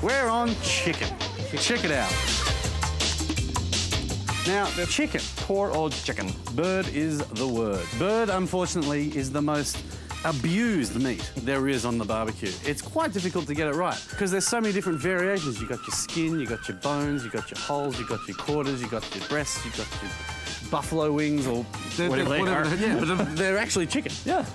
We're on chicken. Check it out. Now, the chicken. Poor old chicken. Bird is the word. Bird, unfortunately, is the most abused meat there is on the barbecue. It's quite difficult to get it right because there's so many different variations. You've got your skin, you've got your bones, you've got your holes, you've got your quarters, you've got your breasts, you've got your buffalo wings or whatever they are. Yeah, but they're actually chicken. Yeah.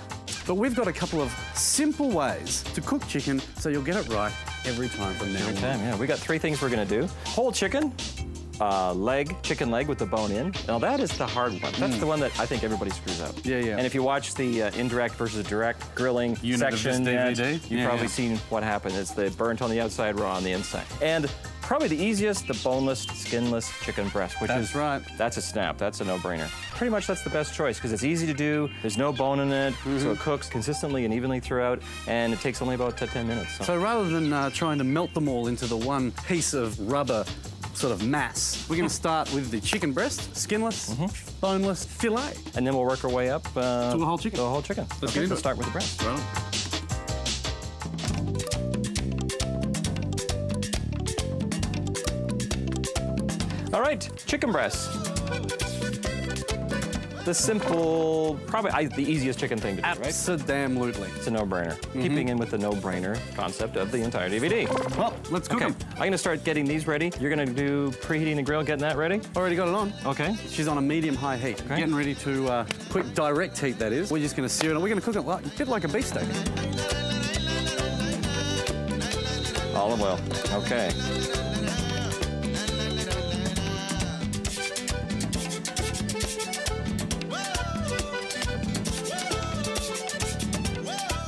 But we've got a couple of simple ways to cook chicken so you'll get it right every time from now on. Every time, yeah. We got 3 things we're gonna do. Whole chicken, chicken leg with the bone in. Now that is the hard one. That's the one that I think everybody screws up. Yeah, yeah. And if you watch the indirect versus direct grilling section, DVD, you've probably seen what happened. It's the burnt on the outside, raw on the inside. And probably the easiest, the boneless, skinless chicken breast, which That's right. That's a snap. That's a no-brainer. Pretty much that's the best choice because it's easy to do. There's no bone in it, so it cooks consistently and evenly throughout, and it takes only about 10 minutes. So rather than trying to melt them all into the one piece of rubber sort of mass, we're going to start with the chicken breast, skinless, boneless fillet. And then we'll work our way up to a whole chicken. To a whole chicken. Let's get into it. Start with the breast. Right. All right, chicken breast. The simple, probably the easiest chicken thing to do, right? Abso-damn-lutely. It's a no-brainer. Keeping in with the no-brainer concept of the entire DVD. Well, let's cook them. I'm gonna start getting these ready. You're gonna do preheating the grill, getting that ready? Already got it on. Okay. She's on a medium-high heat. Okay. Getting ready to quick direct heat, that is. We're just going to sear it, and we're going to cook it like, a bit like a beefsteak. Olive oil. Okay.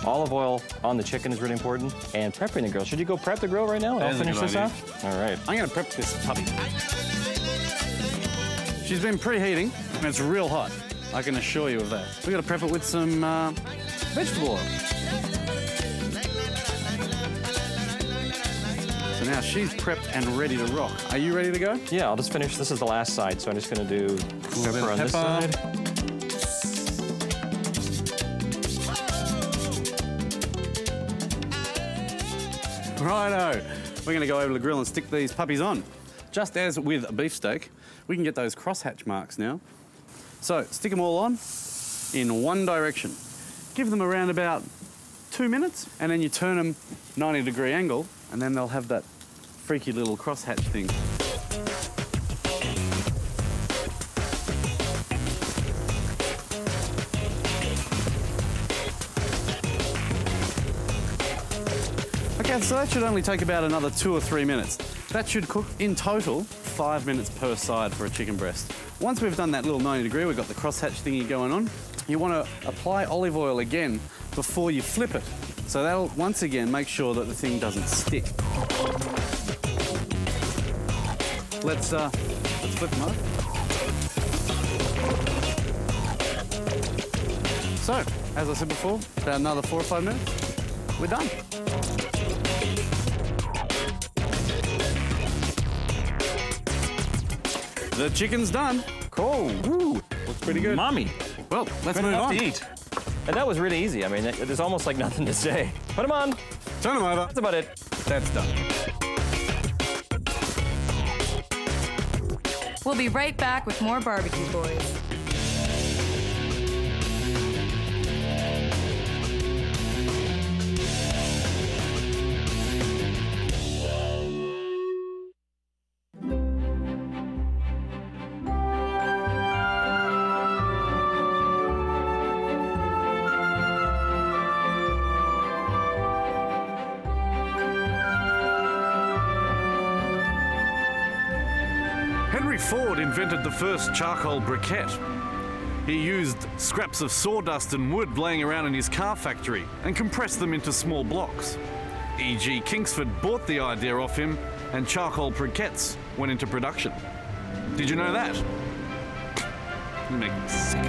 Olive oil on the chicken is really important, and prepping the grill. Should you go prep the grill right now? I'll finish this off. All right. I'm going to prep this puppy. She's been preheating, and it's real hot. I can assure you of that. We've got to prep it with some vegetable oil. So now she's prepped and ready to rock. Are you ready to go? Yeah, I'll just finish. This is the last side, so I'm just going to do pepper on this side. Righto. We're going to go over to the grill and stick these puppies on. Just as with a beefsteak, we can get those crosshatch marks now. So stick them all on in one direction. Give them around about 2 minutes, and then you turn them 90-degree angle, and then they'll have that freaky little crosshatch thing. Okay, so that should only take about another 2 or 3 minutes. That should cook in total 5 minutes per side for a chicken breast. Once we've done that little 90-degree, we've got the crosshatch thingy going on. You want to apply olive oil again before you flip it. So that'll, once again, make sure that the thing doesn't stick. Let's flip them over. So, as I said before, about another 4 or 5 minutes, we're done. The chicken's done. Cool. Ooh, looks pretty good. Mommy. Well, let's move on. To eat. And that was really easy. I mean, there's almost like nothing to say. Put them on. Turn them over. That's about it. That's done. We'll be right back with more Barbecue Boys. Henry Ford invented the first charcoal briquette. He used scraps of sawdust and wood laying around in his car factory and compressed them into small blocks. E.G. Kingsford bought the idea off him, and charcoal briquettes went into production. Did you know that? You make me sick.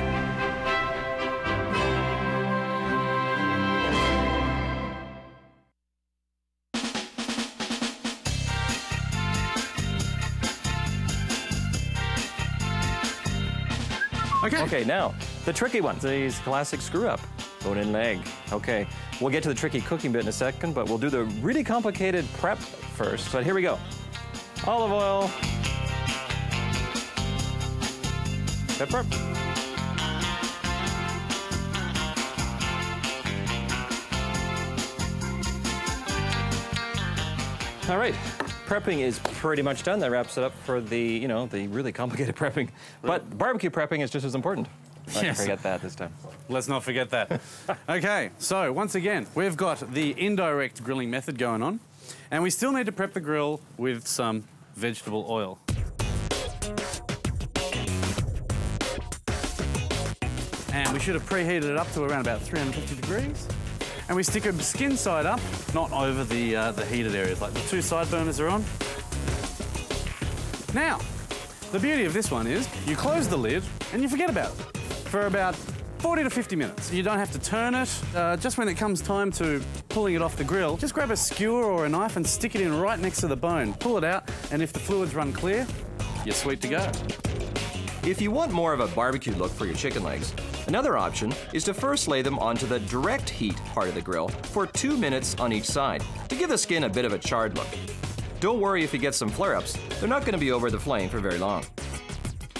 Okay. Okay, now, the tricky ones. These classic screw-up. Bone-in leg. Okay, We'll get to the tricky cooking bit in a second, but we'll do the really complicated prep first. But here we go. Olive oil. Pepper. All right, prepping is pretty much done. That wraps it up for the, you know, the really complicated prepping. But barbecue prepping is just as important. Let's forget that this time. Let's not forget that. Okay, so once again, we've got the indirect grilling method going on, and we still need to prep the grill with some vegetable oil. And we should have preheated it up to around about 350 degrees. And we stick a skin side up, not over the heated areas, like the 2 side burners are on. Now, the beauty of this one is you close the lid and you forget about it for about 40 to 50 minutes. You don't have to turn it. Just when it comes time to pulling it off the grill, just grab a skewer or a knife and stick it in right next to the bone. Pull it out, and if the fluids run clear, you're sweet to go. If you want more of a barbecue look for your chicken legs, another option is to first lay them onto the direct heat part of the grill for 2 minutes on each side to give the skin a bit of a charred look. Don't worry if you get some flare-ups, they're not going to be over the flame for very long.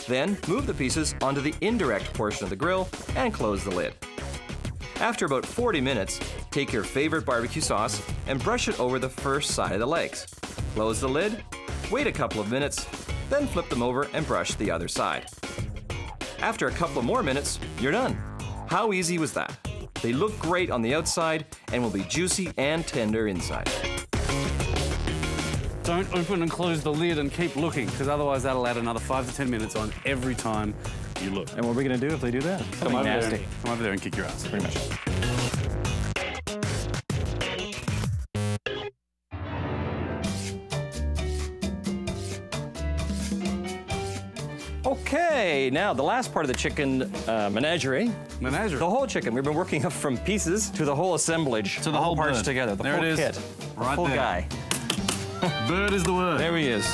Then move the pieces onto the indirect portion of the grill and close the lid. After about 40 minutes, take your favorite barbecue sauce and brush it over the first side of the legs. Close the lid, wait a couple of minutes, then flip them over and brush the other side. After a couple of more minutes, you're done. How easy was that? They look great on the outside and will be juicy and tender inside. Don't open and close the lid and keep looking, because otherwise that'll add another 5 to 10 minutes on every time you look. And what are we going to do if they do that? Come over there and kick your ass. Pretty much. Okay, now the last part of the chicken menagerie. Menagerie. The whole chicken. We've been working up from pieces to the whole assemblage. To the whole parts bird. together. The there full it is. kit. The Right full there. guy. Bird is the word. There he is.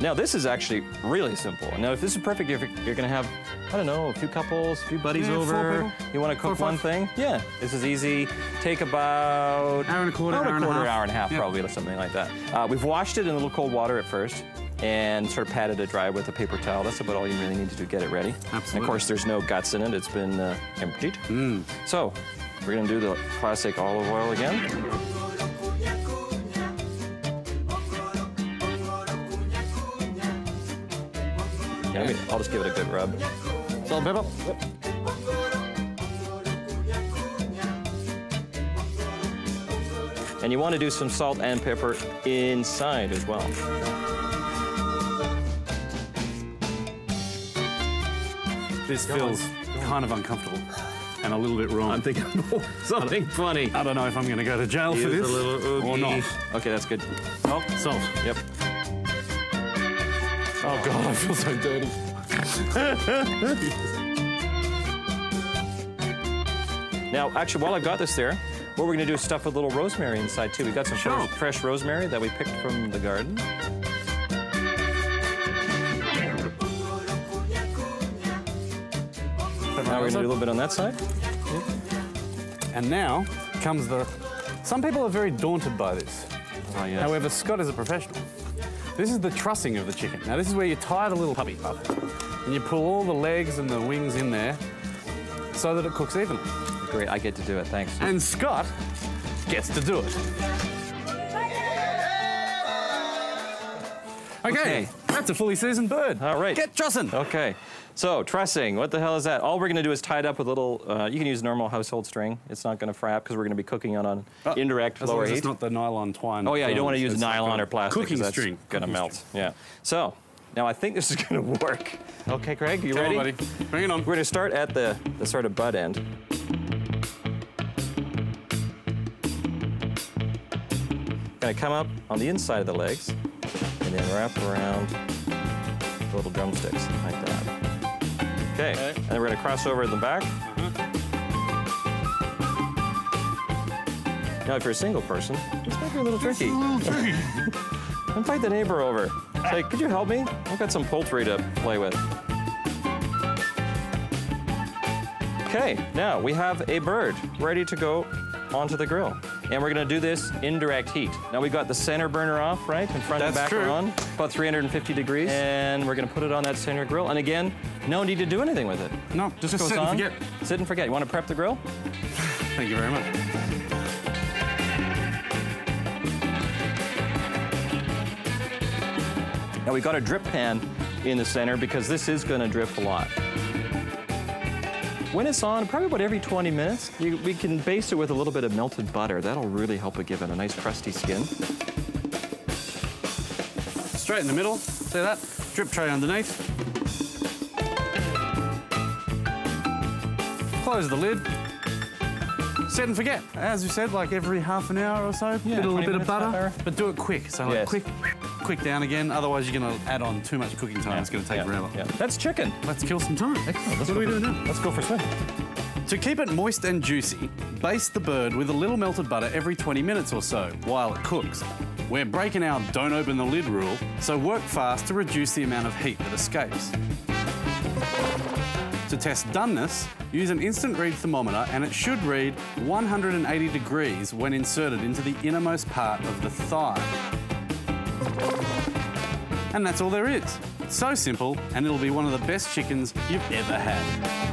Now this is actually really simple. Now if this is perfect, if you're gonna have, I don't know, a few couples, a few buddies Yeah, 4 over, people. you wanna cook 4 or one 5. thing, yeah, this is easy. Take about Hour and a quarter, hour and a half. hour and a half Yep. probably, or something like that. We've washed it in a little cold water at first and sort of patted it dry with a paper towel. That's about all you really need to do to get it ready. Absolutely. And of course, there's no guts in it. It's been emptied. So we're gonna do the classic olive oil again. Yeah, I'll just give it a good rub. Salt and pepper. And you want to do some salt and pepper inside as well. This feels kind of uncomfortable and a little bit wrong. I'm thinking something funny. I don't know if I'm going to go to jail for this or not. Okay, that's good. Salt. Salt. Yep. Oh God, I feel so dirty. Now, actually, while I've got this there, what we're going to do is stuff with a little rosemary inside too. We've got some Sure. fresh rosemary that we picked from the garden. Now we're going to do a little bit on that side. And now comes the... Some people are very daunted by this. Oh, yes. However, Scott is a professional. This is the trussing of the chicken. Now, this is where you tie the little puppy up and you pull all the legs and the wings in there so that it cooks evenly. Great, I get to do it, thanks. And Scott gets to do it. Okay, that's a fully seasoned bird. All right. Get trussing. Okay, so trussing, what the hell is that? All we're gonna do is tie it up with a little, you can use normal household string. It's not gonna fry up because we're gonna be cooking on indirect As long lower as heat. it's not the nylon twine. Oh yeah, you don't want to use It's nylon like a or plastic. 'cause Cooking that's string. Gonna Cooking melt, string. yeah. So, now I think this is gonna work. Okay, Craig, you Come ready? on, buddy. Bring it on. We're gonna start at the sort of butt end. Gonna come up on the inside of the legs and then wrap around the little drumsticks like that. Okay, and then we're gonna cross over in the back. Now, if you're a single person, this might be a little tricky. Invite the neighbor over. Say, could you help me? I've got some poultry to play with. Okay, now we have a bird ready to go onto the grill. And we're gonna do this in direct heat. Now we've got the center burner off, right? And front and back are on, about 350 degrees. And we're gonna put it on that center grill. And again, no need to do anything with it. No, just goes sit on. and forget. Sit and forget. You wanna prep the grill? Thank you very much. Now we've got a drip pan in the center because this is gonna drip a lot. When it's on, probably about every 20 minutes, we can baste it with a little bit of melted butter. That'll really help it give it a nice crusty skin. Straight in the middle, see that? Drip tray underneath. Close the lid. Set and forget. As we said, like every half an hour or so, Yeah, a little bit of minutes, butter, but do it quick. So like Yes. quick down again. Otherwise, you're going to add on too much cooking time. It's going to take forever. Yeah. That's chicken. Let's kill some time. Excellent. What do we do now? Let's go for a swim. To keep it moist and juicy, baste the bird with a little melted butter every 20 minutes or so while it cooks. We're breaking our don't open the lid rule, so work fast to reduce the amount of heat that escapes. To test doneness, use an instant read thermometer and it should read 180 degrees when inserted into the innermost part of the thigh. And that's all there is. So simple, and it'll be one of the best chickens you've ever had.